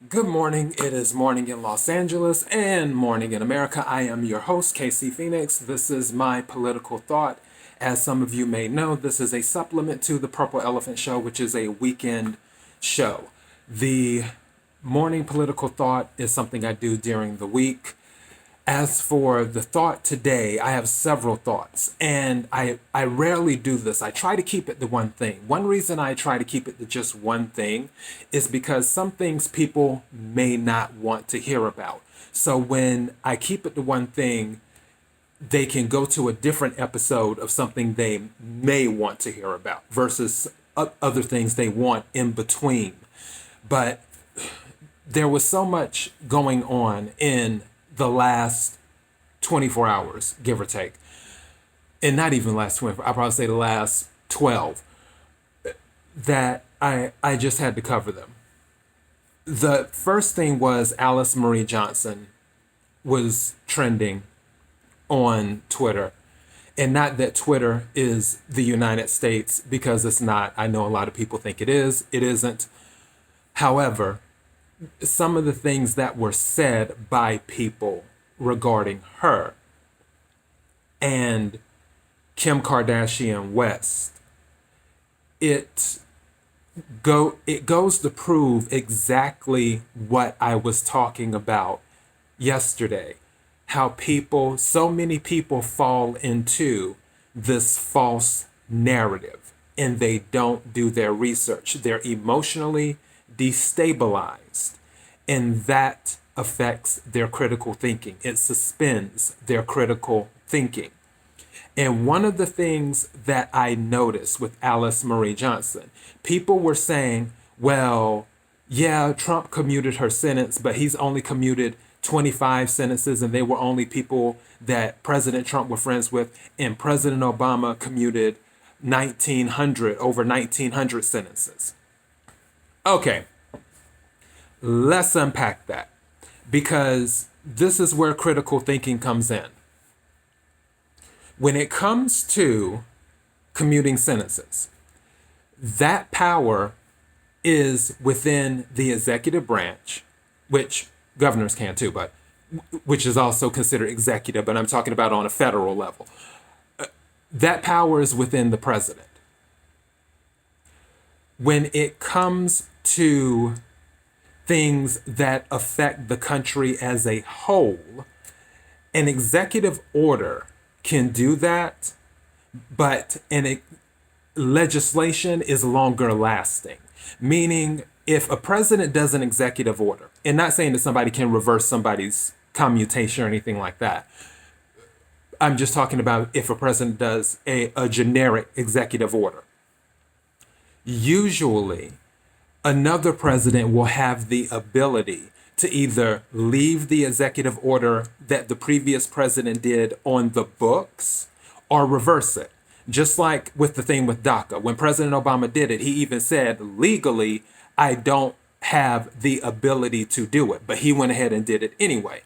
Good morning. It is morning in Los Angeles and morning in America. I am your host, KC Phoenix. This is my political thought. As some of you may know, this is a supplement to the Purple Elephant Show, which is a weekend show. The morning political thought is something I do during the week. As for the thought today, I have several thoughts, and I rarely do this. I try to keep it to one thing. One reason I try to keep it to just one thing is because some things people may not want to hear about. So when I keep it to one thing, they can go to a different episode of something they may want to hear about versus other things they want in between. But there was so much going on in the last 24 hours, give or take. And not even the last 24, I'll probably say the last 12, that I just had to cover them. The first thing was Alice Marie Johnson was trending on Twitter. And not that Twitter is the United States, because it's not. I know a lot of people think it is. It isn't. However, some of the things that were said by people regarding her and Kim Kardashian West, it goes to prove exactly what I was talking about yesterday. How so many people fall into this false narrative and they don't do their research. They're emotionally destabilized, and that affects their critical thinking. It suspends their critical thinking. And one of the things that I noticed with Alice Marie Johnson, people were saying, well, yeah, Trump commuted her sentence, but he's only commuted 25 sentences, and they were only people that President Trump were friends with, and President Obama commuted over 1,900 sentences. Okay, let's unpack that, because this is where critical thinking comes in. When it comes to commuting sentences, that power is within the executive branch, which governors can too, but which is also considered executive, but I'm talking about on a federal level. That power is within the president. When it comes to things that affect the country as a whole, an executive order can do that, but legislation is longer lasting. Meaning, if a president does an executive order, and not saying that somebody can reverse somebody's commutation or anything like that, I'm just talking about if a president does a generic executive order. Usually, another president will have the ability to either leave the executive order that the previous president did on the books or reverse it. Just like with the thing with DACA. When President Obama did it, he even said, legally, I don't have the ability to do it. But he went ahead and did it anyway.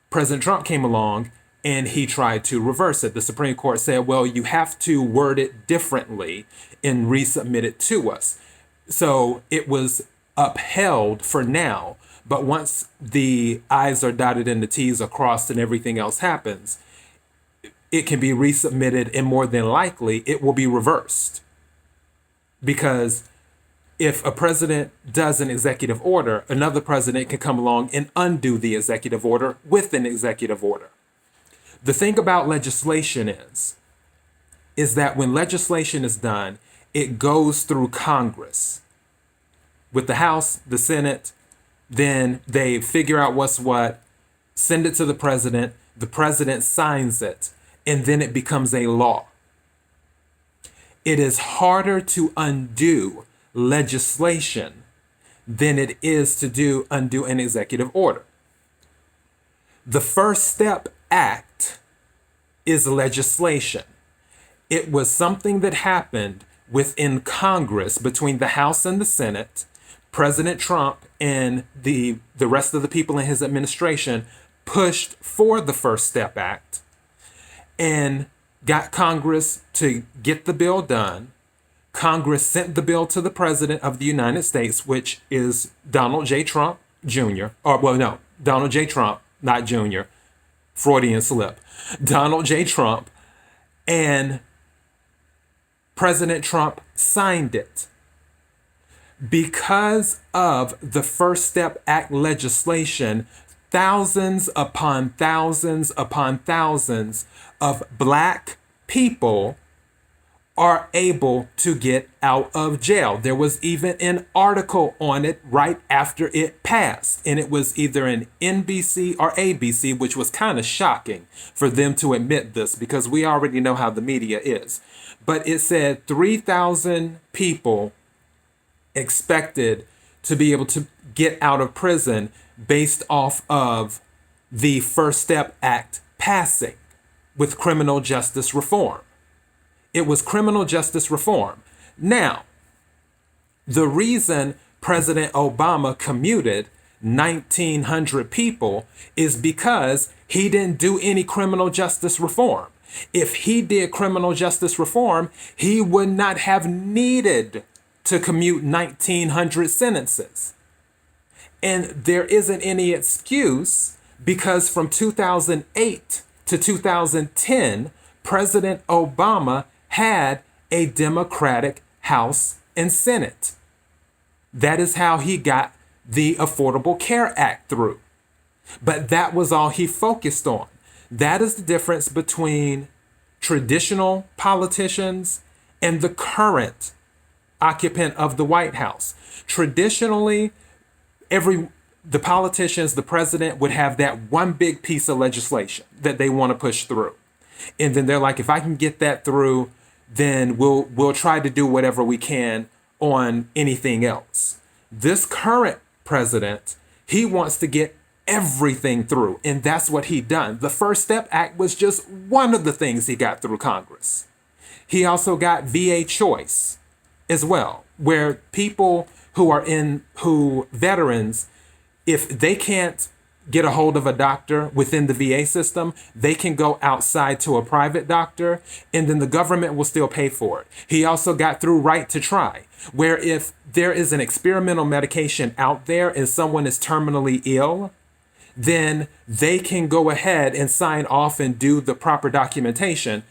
President Trump came along and he tried to reverse it. The Supreme Court said, well, you have to word it differently and resubmit it to us. So it was upheld for now. But once the I's are dotted and the T's are crossed and everything else happens, it can be resubmitted, and more than likely it will be reversed. Because if a president does an executive order, another president can come along and undo the executive order with an executive order. The thing about legislation is that when legislation is done, it goes through Congress. With the House, the Senate, then they figure out what's what, send it to the president signs it, and then it becomes a law. It is harder to undo legislation than it is to undo an executive order. The First Step Act is legislation. It was something that happened within Congress between the House and the Senate. President Trump and the rest of the people in his administration pushed for the First Step Act and got Congress to get the bill done. Congress sent the bill to the President of the United States, which is Donald J. Trump Jr., or well, no, Donald J. Trump, not Jr., Freudian slip. Donald J. Trump and President Trump signed it. Because of the First Step Act legislation, thousands upon thousands upon thousands of Black people are able to get out of jail. There was even an article on it right after it passed, and it was either an NBC or ABC, which was kind of shocking for them to admit this because we already know how the media is. But it said 3,000 people expected to be able to get out of prison based off of the First Step Act passing with criminal justice reform. It was criminal justice reform. Now, the reason President Obama commuted 1,900 people is because he didn't do any criminal justice reform. If he did criminal justice reform, he would not have needed to commute 1,900 sentences. And there isn't any excuse because from 2008 to 2010, President Obama had a Democratic House and Senate. That is how he got the Affordable Care Act through. But that was all he focused on. That is the difference between traditional politicians and the current occupant of the White House. Traditionally, the politicians, the president would have that one big piece of legislation that they want to push through. And then they're like, if I can get that through, then we'll try to do whatever we can on anything else. This current president, he wants to get everything through, and that's what he done. The First Step Act was just one of the things he got through Congress. He also got VA choice as well, where people who veterans, if they can't get a hold of a doctor within the VA system, they can go outside to a private doctor and then the government will still pay for it. He also got through right to try, where if there is an experimental medication out there and someone is terminally ill, then they can go ahead and sign off and do the proper documentation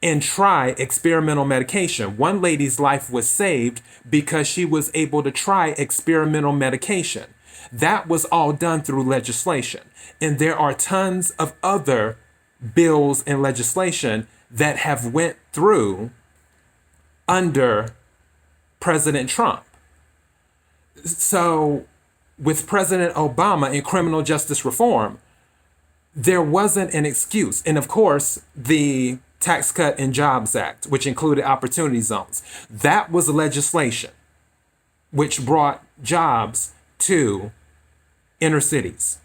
and try experimental medication. One lady's life was saved because she was able to try experimental medication. That was all done through legislation. And there are tons of other bills and legislation that have went through under President Trump. So with President Obama and criminal justice reform, there wasn't an excuse. And of course, the Tax Cut and Jobs Act, which included opportunity zones, that was legislation which brought jobs to inner cities,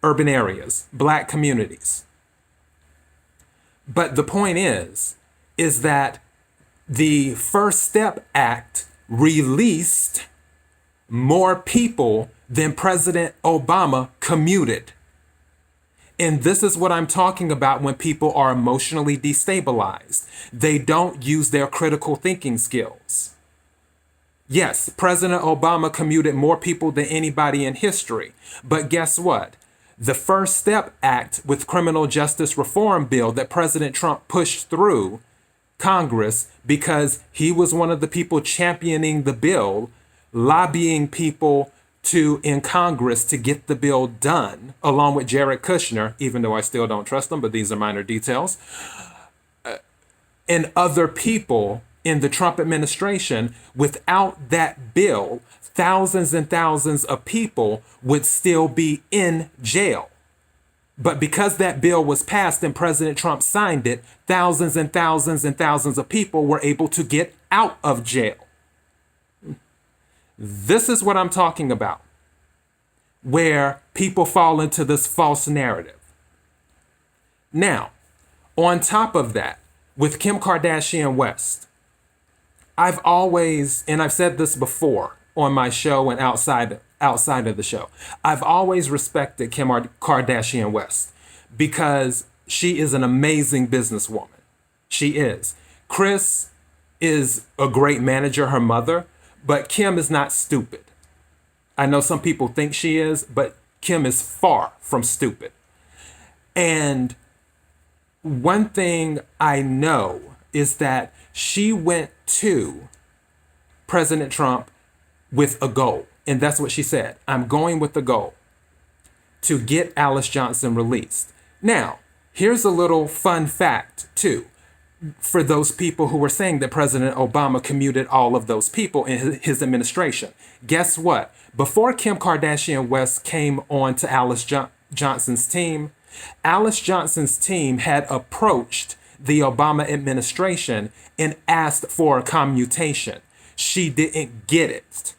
urban areas, Black communities. But the point is that the First Step Act released more people than President Obama commuted. And this is what I'm talking about when people are emotionally destabilized. They don't use their critical thinking skills. Yes, President Obama commuted more people than anybody in history. But guess what? The First Step Act with criminal justice reform bill that President Trump pushed through Congress because he was one of the people championing the bill, lobbying people in Congress to get the bill done, along with Jared Kushner, even though I still don't trust him, but these are minor details, and other people in the Trump administration. Without that bill, thousands and thousands of people would still be in jail. But because that bill was passed and President Trump signed it, thousands and thousands and thousands of people were able to get out of jail. This is what I'm talking about, where people fall into this false narrative. Now, on top of that, with Kim Kardashian West, I've always, and I've said this before on my show and outside of the show, I've always respected Kim Kardashian West because she is an amazing businesswoman. She is. Kris is a great manager, her mother, but Kim is not stupid. I know some people think she is, but Kim is far from stupid. And one thing I know is that she went to President Trump with a goal. And that's what she said. I'm going with the goal to get Alice Johnson released. Now, here's a little fun fact, too, for those people who were saying that President Obama commuted all of those people in his administration. Guess what? Before Kim Kardashian West came on to Johnson's team, Alice Johnson's team had approached the Obama administration and asked for a commutation. She didn't get it.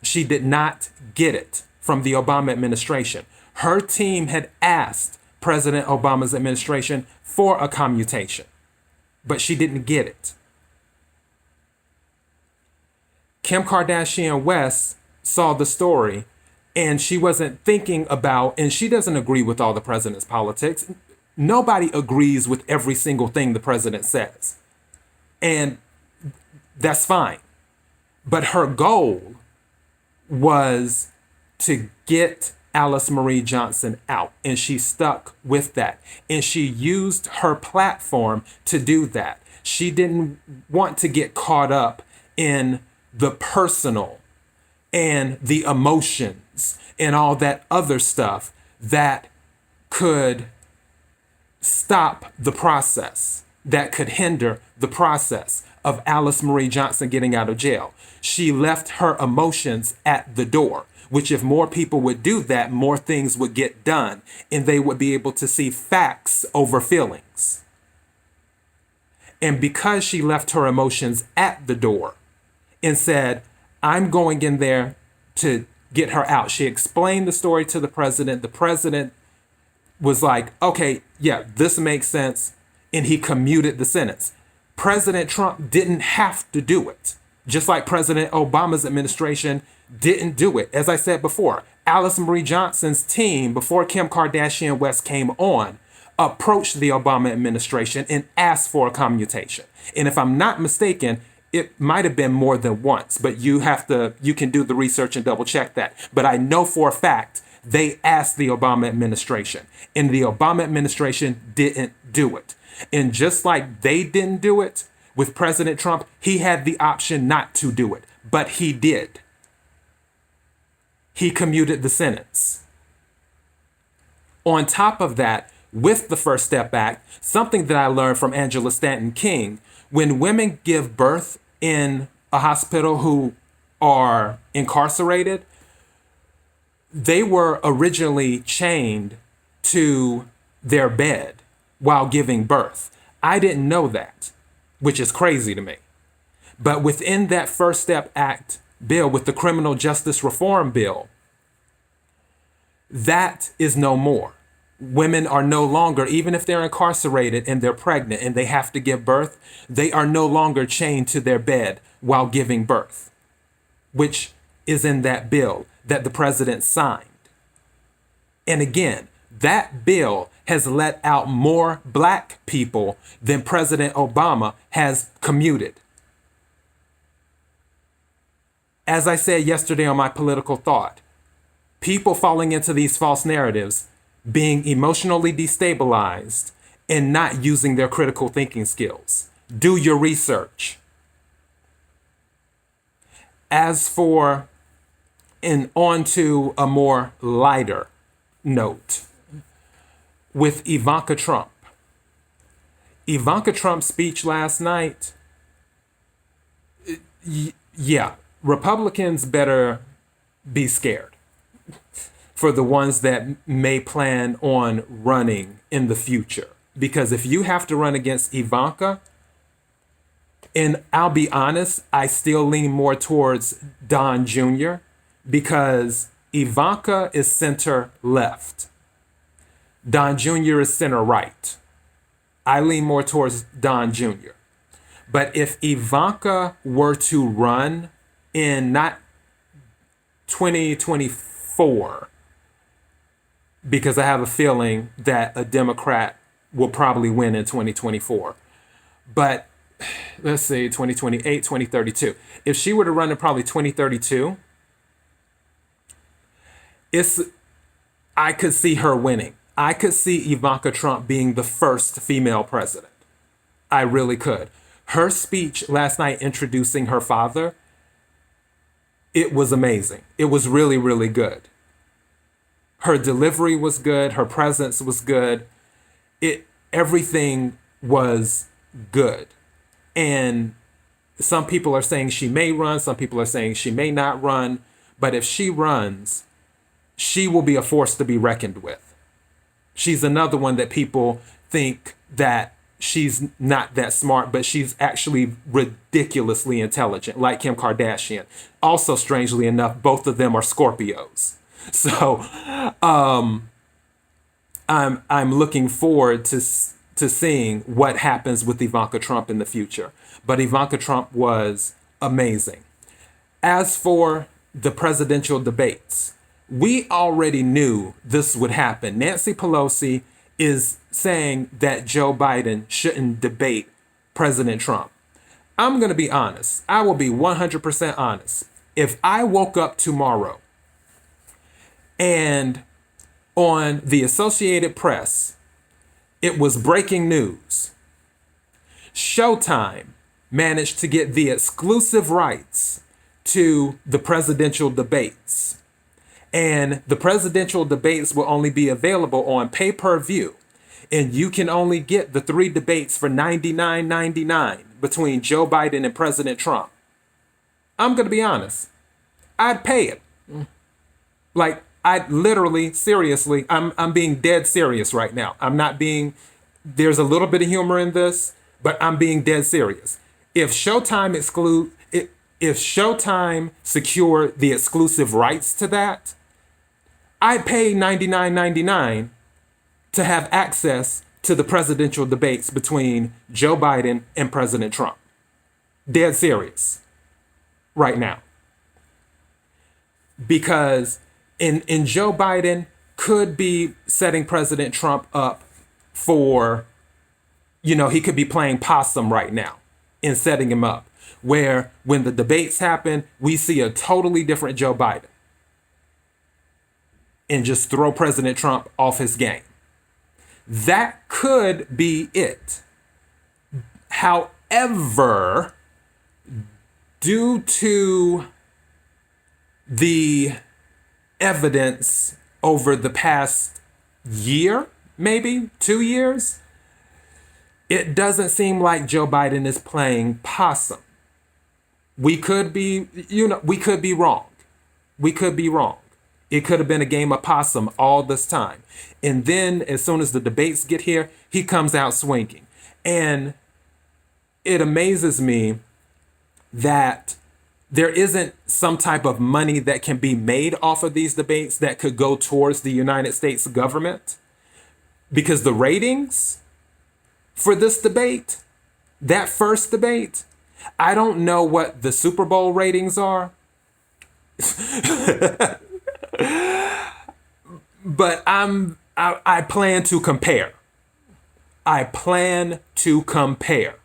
She did not get it from the Obama administration. Her team had asked President Obama's administration for a commutation, but she didn't get it. Kim Kardashian West saw the story and she wasn't thinking about, and she doesn't agree with all the president's politics. Nobody agrees with every single thing the president says. And that's fine. But her goal was to get Alice Marie Johnson out, and she stuck with that. And she used her platform to do that. She didn't want to get caught up in the personal and the emotions and all that other stuff that could stop the process, that could hinder the process of Alice Marie Johnson getting out of jail. She left her emotions at the door, which if more people would do that, more things would get done and they would be able to see facts over feelings. And because she left her emotions at the door and said, I'm going in there to get her out. She explained the story to the president. The president was like, okay, yeah, this makes sense. And he commuted the sentence. President Trump didn't have to do it. Just like President Obama's administration didn't do it. As I said before, Alice Marie Johnson's team, before Kim Kardashian West came on, approached the Obama administration and asked for a commutation. And if I'm not mistaken, it might have been more than once, but you can do the research and double check that. But I know for a fact they asked the Obama administration, and the Obama administration didn't do it. And just like they didn't do it with President Trump, he had the option not to do it, but he did. He commuted the sentence. On top of that, with the First Step Act, something that I learned from Angela Stanton King, when women give birth in a hospital who are incarcerated, they were originally chained to their bed while giving birth. I didn't know that, which is crazy to me. But within that First Step Act bill, with the Criminal Justice Reform Bill, that is no more. Women are no longer, even if they're incarcerated and they're pregnant and they have to give birth, they are no longer chained to their bed while giving birth, which is in that bill that the president signed. And again, that bill has let out more black people than President Obama has commuted. As I said yesterday on My Political Thought, people falling into these false narratives, being emotionally destabilized and not using their critical thinking skills. Do your research. As for, and on to a more lighter note, with Ivanka Trump. Ivanka Trump's speech last night, yeah, Republicans better be scared for the ones that may plan on running in the future. Because if you have to run against Ivanka, and I'll be honest, I still lean more towards Don Jr. because Ivanka is center left. Don Jr. is center right. I lean more towards Don Jr. But if Ivanka were to run in not 2024, because I have a feeling that a Democrat will probably win in 2024. But let's say 2028, 2032. If she were to run in probably 2032, It's I could see her winning. I could see Ivanka Trump being the first female president. I really could. Her speech last night introducing her father, it was amazing. It was really, really good. Her delivery was good. Her presence was good. Everything was good. And some people are saying she may run. Some people are saying she may not run. But if she runs, she will be a force to be reckoned with. She's another one that people think that she's not that smart, but she's actually ridiculously intelligent, like Kim Kardashian. Also, strangely enough, both of them are Scorpios. So I'm looking forward to seeing what happens with Ivanka Trump in the future. But Ivanka Trump was amazing. As for the presidential debates, we already knew this would happen. Nancy Pelosi is saying that Joe Biden shouldn't debate President Trump. I'm going to be honest. I will be 100% honest. If I woke up tomorrow and on the Associated Press, it was breaking news. Showtime managed to get the exclusive rights to the presidential debates. And the presidential debates will only be available on pay-per-view. And you can only get the 3 debates for $99.99 between Joe Biden and President Trump. I'm going to be honest. I'd pay it. Like, I literally, seriously, I'm being dead serious right now. I'm not being, there's a little bit of humor in this, but I'm being dead serious. If Showtime if Showtime secured the exclusive rights to that, I'd pay $99.99 to have access to the presidential debates between Joe Biden and President Trump. Dead serious right now. Because in Joe Biden could be setting President Trump up for, he could be playing possum right now in setting him up. Where when the debates happen, we see a totally different Joe Biden. And just throw President Trump off his game. That could be it. However, due to the evidence over the past year, maybe 2 years, it doesn't seem like Joe Biden is playing possum. We could be, we could be wrong. We could be wrong. It could have been a game of possum all this time. And then as soon as the debates get here, he comes out swinging. And it amazes me that there isn't some type of money that can be made off of these debates that could go towards the United States government. Because the ratings for this debate, that first debate, I don't know what the Super Bowl ratings are. But I plan to compare. I plan to compare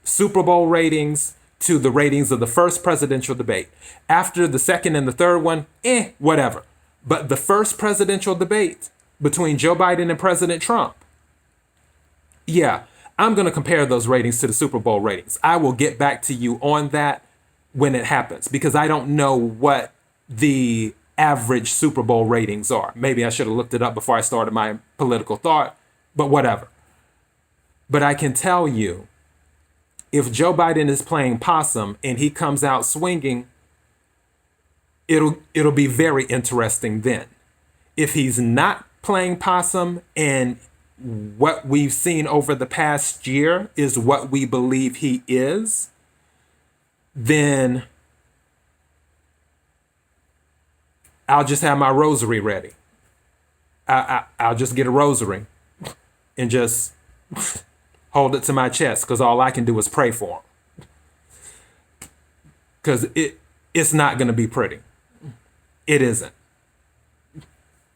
Super Bowl ratings to the ratings of the first presidential debate. After the second and the third one, whatever. But the first presidential debate between Joe Biden and President Trump, yeah, I'm going to compare those ratings to the Super Bowl ratings. I will get back to you on that when it happens, because I don't know what the average Super Bowl ratings are. Maybe I should have looked it up before I started my political thought, but whatever. But I can tell you, if Joe Biden is playing possum and he comes out swinging, it'll be very interesting then. If he's not playing possum and what we've seen over the past year is what we believe he is, then I'll just have my rosary ready. I'll just get a rosary and just hold it to my chest, because all I can do is pray for him. Because it's not going to be pretty. It isn't.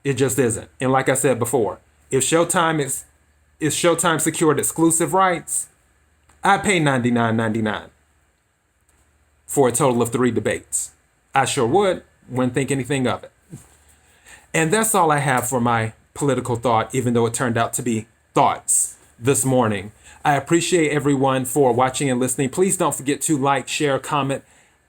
It just isn't. And like I said before, if Showtime secured exclusive rights, I pay $99.99 for a total of 3 debates. I sure would. Wouldn't think anything of it. And that's all I have for my political thought, even though it turned out to be thoughts this morning. I appreciate everyone for watching and listening. Please don't forget to like, share, comment,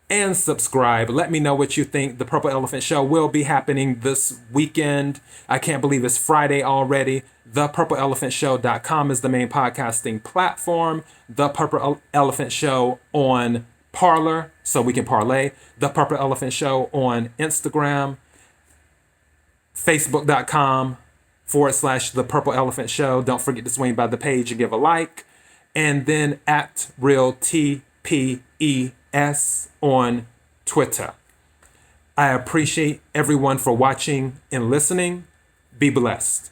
and subscribe. Let me know what you think. The Purple Elephant Show will be happening this weekend. I can't believe it's Friday already. ThePurpleElephantShow.com is the main podcasting platform. The Purple Elephant Show on Parler, so we can parlay. The Purple Elephant Show on Instagram. Facebook.com/The Purple Elephant Show. Don't forget to swing by the page and give a like. And then at RealTPES on Twitter. I appreciate everyone for watching and listening. Be blessed.